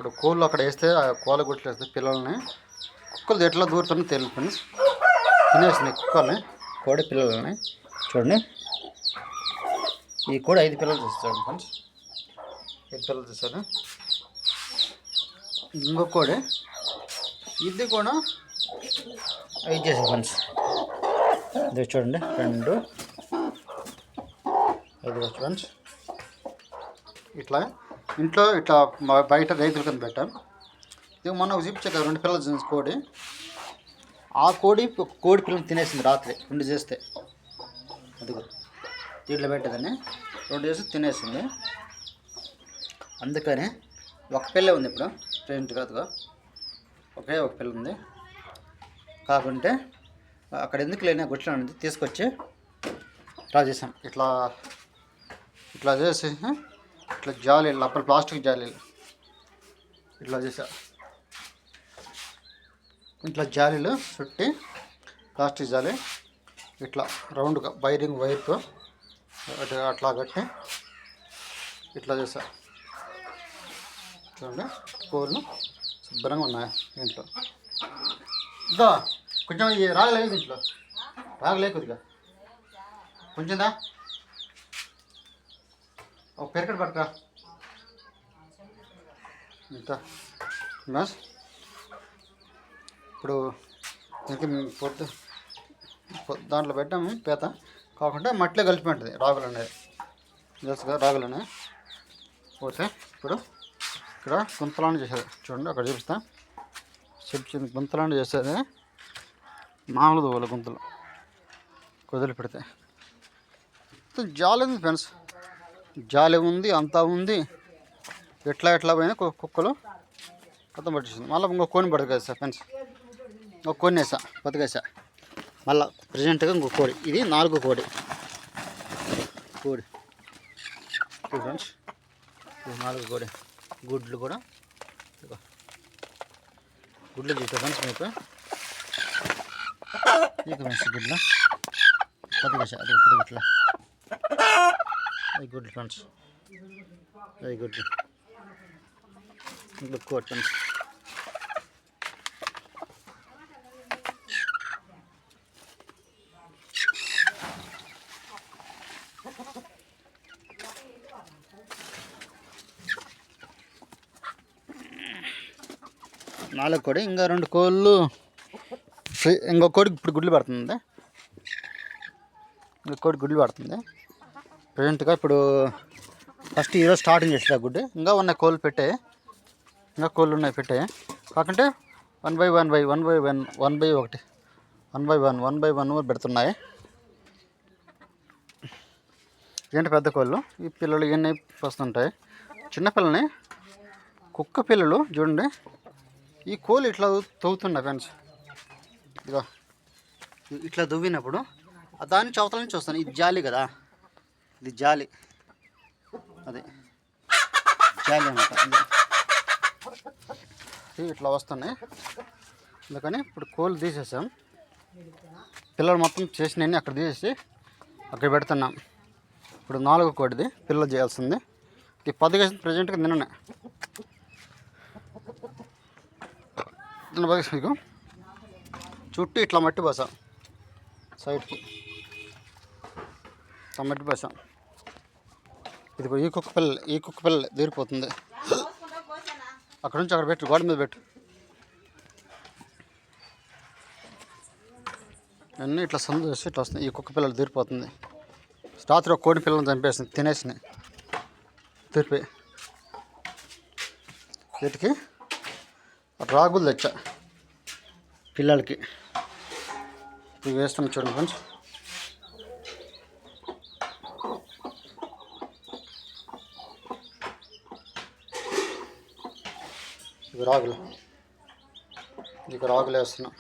ఇప్పుడు కోళ్ళు అక్కడ వేస్తే ఆ కోళ్ళ గుట్లు వేస్తే పిల్లల్ని కుక్కలు ఎట్లా దూరుతానో తెలియదు ఫ్రెండ్స్. తినేసినాయి కుక్కల్ని, కోడి పిల్లలని. చూడండి, ఈ కోడి 5 పిల్లలు తీస్తాడు ఫ్రెండ్స్. 5 పిల్లలు తీస్తాడు. ఇంకొక కోడి ఇది కూడా 5 చేసాయి ఫ్రెండ్స్. ఇది చూడండి 2 5 ఫ్రెండ్స్. ఇట్లా ఇంట్లో ఇట్లా బయట రైతుల కింద పెట్టాం. ఇది మొన్న చూపించా కదా 2 పిల్లలు కోడి. ఆ కోడి పిల్లలు తినేసింది రాత్రి 2 చేస్తే. అదిగో దీంట్లో పెట్టేదని 2 చేసి తినేసింది. అందుకని ఒక పిల్ల ఉంది ఇప్పుడు ప్రెజెంట్ కాదుగా, ఒకే ఒక పిల్ల ఉంది. కాకుంటే అక్కడ ఎందుకు లేని గుట్లో ఉంది తీసుకొచ్చి ఇట్లా చేసాం. ఇట్లా చేసి ఇట్లా జాలీలు అప్పుడు ప్లాస్టిక్ జాలీలు ఇట్లా చేసా. ఇట్లా జాలీలు చుట్టి ప్లాస్టిక్ జాలి ఇట్లా రౌండ్గా వైర్తో అట్లా కట్టి ఇట్లా చేసా. చూడండి కోళ్ళు శుభ్రంగా ఉన్నాయి ఇంట్లో. ఇదో కొంచెం ఈ రాగలేదు, ఇంట్లో రాగలే కొద్దిగా కొంచెందా ఒక పెరకడ పడతా ఇంత. ఇప్పుడు దాంట్లో పెట్టాము పేత, కాకుండా మట్టిలో కలిపి ఉంటుంది రాగులు అనేది. తెలుసుగా రాగులు అనేవి పోతే ఇప్పుడు ఇక్కడ గుంతలాంటి చేసేది. చూడండి అక్కడ చూపిస్తా. చెప్పింది గుంతలాంటి చేసేది మామూలు వాళ్ళ గుంతలు కుదిలి పెడితే జాలి ఉంది ఫ్రెండ్స్. జాలి ఉంది, అంతా ఉంది. ఎట్లా పోయినా కుక్కలు కొత్త పట్టేసింది. మళ్ళీ ఇంకో కోని పడకేసా ఫ్రెండ్స్. ఒక కోడిని వేసా బతికేసా. మళ్ళీ ప్రజెంట్గా ఇంకో కోడి. ఇది 4వ కోడి ఫ్రెండ్స్. ఇది 4వ కోడి. గుడ్లు కూడా గుడ్లు చూసా ఫ్రెండ్స్. మీకు ఫ్రెండ్స్ గుడ్లు బతికేసా. అది ఇట్లా అది గుడ్లు ఫ్రెండ్స్. అది గుడ్లు ఇంకొక కోడి ఫ్రెండ్స్. నాలుగు కోడి, ఇంకా 2 కోళ్ళు. ఇంకొక కోడికి ఇప్పుడు గుడ్లు పడుతుంది. ఇంకొక కోడి గుడ్లు పడుతుంది ప్రజెంట్గా. ఇప్పుడు ఫస్ట్ ఈరోజు స్టార్టింగ్ చేసేది ఆ గుడ్డు. ఇంకా ఉన్నాయి కోళ్ళు పెట్టాయి, ఇంకా కోళ్ళు ఉన్నాయి పెట్టాయి. కాకుంటే 1 బై 1 పెడుతున్నాయి. ఏంటి పెద్ద కోళ్ళు. ఈ పిల్లలు ఇవన్నీ వస్తుంటాయి. చిన్నపిల్లని కుక్క పిల్లలు చూడండి. ఈ కోళ్ళు ఇట్లా తవ్వుతున్నాయి ఫ్రెండ్స్. ఇదిగో ఇట్లా దువ్వినప్పుడు దాన్ని చవతల నుంచి వస్తాను. ఇది జాలి కదా, ఇది జాలి, అదే జాలి అనమాట. ఇట్లా వస్తున్నాయి. అందుకని ఇప్పుడు కోళ్ళు తీసేసాం. పిల్లలు మొత్తం చేసినవన్నీ అక్కడ తీసేసి అక్కడ పెడుతున్నాం. ఇప్పుడు 4వ కోడిది పిల్లలు చేయాల్సింది. ఈ 10 కేసింది ప్రజెంట్గా నిన్ననే. మీకు చుట్టూ ఇట్లా మట్టి పోసాం, సైడ్కి ఇట్లా మట్టి పోసాం. ఇది ఈ కుక్క పిల్ల తీరిపోతుంది. అక్కడ నుంచి అక్కడ పెట్టు, గోడ మీద పెట్టు. అన్నీ ఇట్లా సందు వేసి ఇట్లా వస్తుంది. ఈ కుక్క పిల్లలు తీరిపోతుంది. రాత్రి ఒక కోడి పిల్లలను చంపేసింది, తినేసినాయి తీరిపోయి. వీటికి రాగులు తెచ్చా పిల్లలకి. ఇవి వేస్తాం చూడండి ఫ్రెండ్స్. ఇవి రాగులు, ఇక రాగులు వేస్తున్నాం.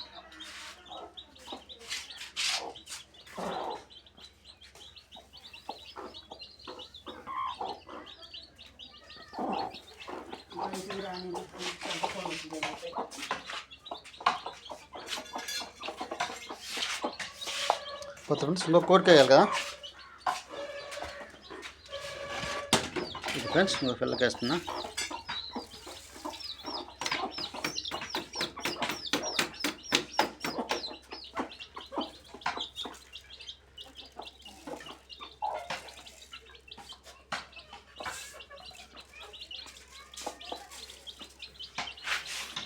కొత్త ఫ్రెండ్స్ ఇంకో కోడికాయ వేయాలి కదా. ఇది ఫ్రెండ్స్ ఇంకో పిల్లకి వేస్తున్నా.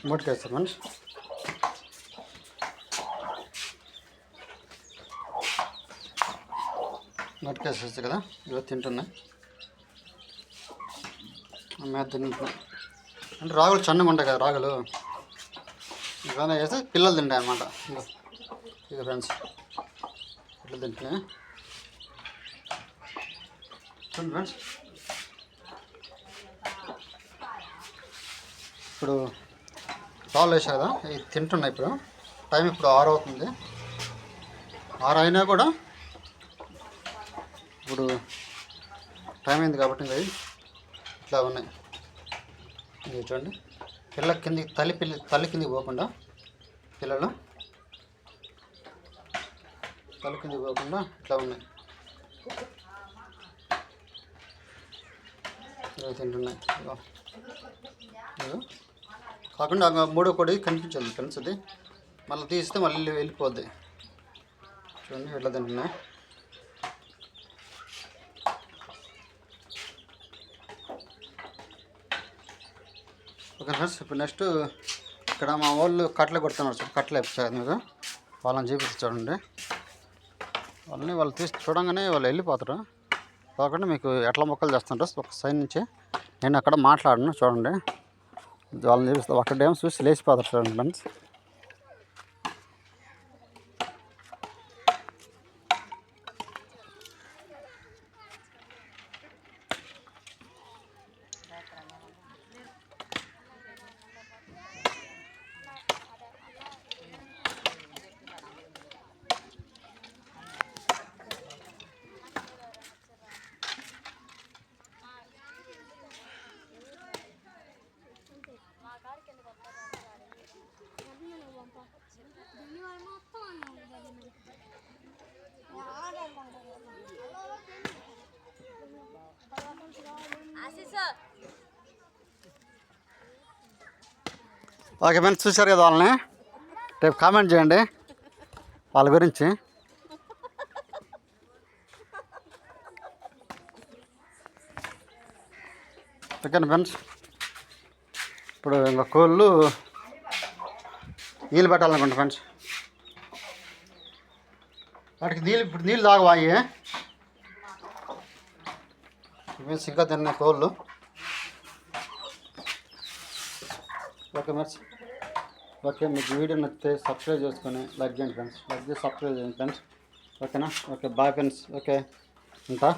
మూటకేస్తాం ఫ్రెండ్స్. మూటకేసేసి కదా ఇవి తింటున్నాయి. మేత తింటున్నాయి అంటే రాగులు చన్నగా ఉంటాయి కదా, రాగులు ఇవన్నీ వేస్తే పిల్లలు తింటాయి అన్నమాట. ఇక ఫ్రెండ్స్ ఇట్లా తింటున్నాయి చూడండి ఫ్రెండ్స్. ఇప్పుడు పాలు వేసా కదా, ఇవి తింటున్నాయి. ఇప్పుడు టైం ఇప్పుడు 6 అవుతుంది. 6 అయినా కూడా ఇప్పుడు టైం అయింది కాబట్టి ఇంకా ఇట్లా ఉన్నాయి. ఇది చూడండి, పిల్ల కిందికి తల్లి కిందికి పోకుండా, పిల్లలు తల్లి కిందికి పోకుండా ఇట్లా ఉన్నాయి. ఇవి తింటున్నాయి. కాకుండా మూడో కోడి కనిపించదు ఫ్రెండ్స్. అది మళ్ళీ తీస్తే మళ్ళీ వెళ్ళిపోద్ది. చూడండి ఎట్లా తింటున్నాయి. ఓకే ఫ్రెండ్స్, ఇప్పుడు నెక్స్ట్ ఇక్కడ మా వాళ్ళు కట్టలు కొడుతున్నారు. కట్టలు వేపించారు మీకు, వాళ్ళని చూపిస్తారు చూడండి. వాళ్ళు తీసి చూడంగానే వాళ్ళు వెళ్ళిపోతారు. కాకుండా మీకు ఎట్లా మొక్కలు చేస్తుంటారు ఒక సైడ్ నుంచి నేను అక్కడ మాట్లాడను చూడండి. వాళ్ళని చూపిస్తాను. అక్కడేమో చూసి లేచిపోతారు చూడండి ఫ్రెండ్స్. ఓకే ఫ్రెండ్స్, చూశారు కదా వాళ్ళని. రేపు కామెంట్ చేయండి వాళ్ళ గురించి. ఓకేనా ఫ్రెండ్స్, ఇప్పుడు ఇంకా కోళ్ళు నీళ్ళు పెట్టాలనుకుంటా ఫ్రెండ్స్. వాటికి ఇప్పుడు నీళ్ళు తాగవాయి ఫ్రెండ్స్, ఇంకా తిన్నాయి కోళ్ళు. ఓకే ఫ్రెండ్స్, ఓకే మీకు వీడియో నచ్చితే సబ్స్క్రైబ్ చేసుకొని లైక్ చేయండి ఫ్రెండ్స్. లైక్ చేసి సబ్స్క్రైబ్ చేయండి ఫ్రెండ్స్. ఓకేనా? Okay bye friends. ఓకే ఉంటా.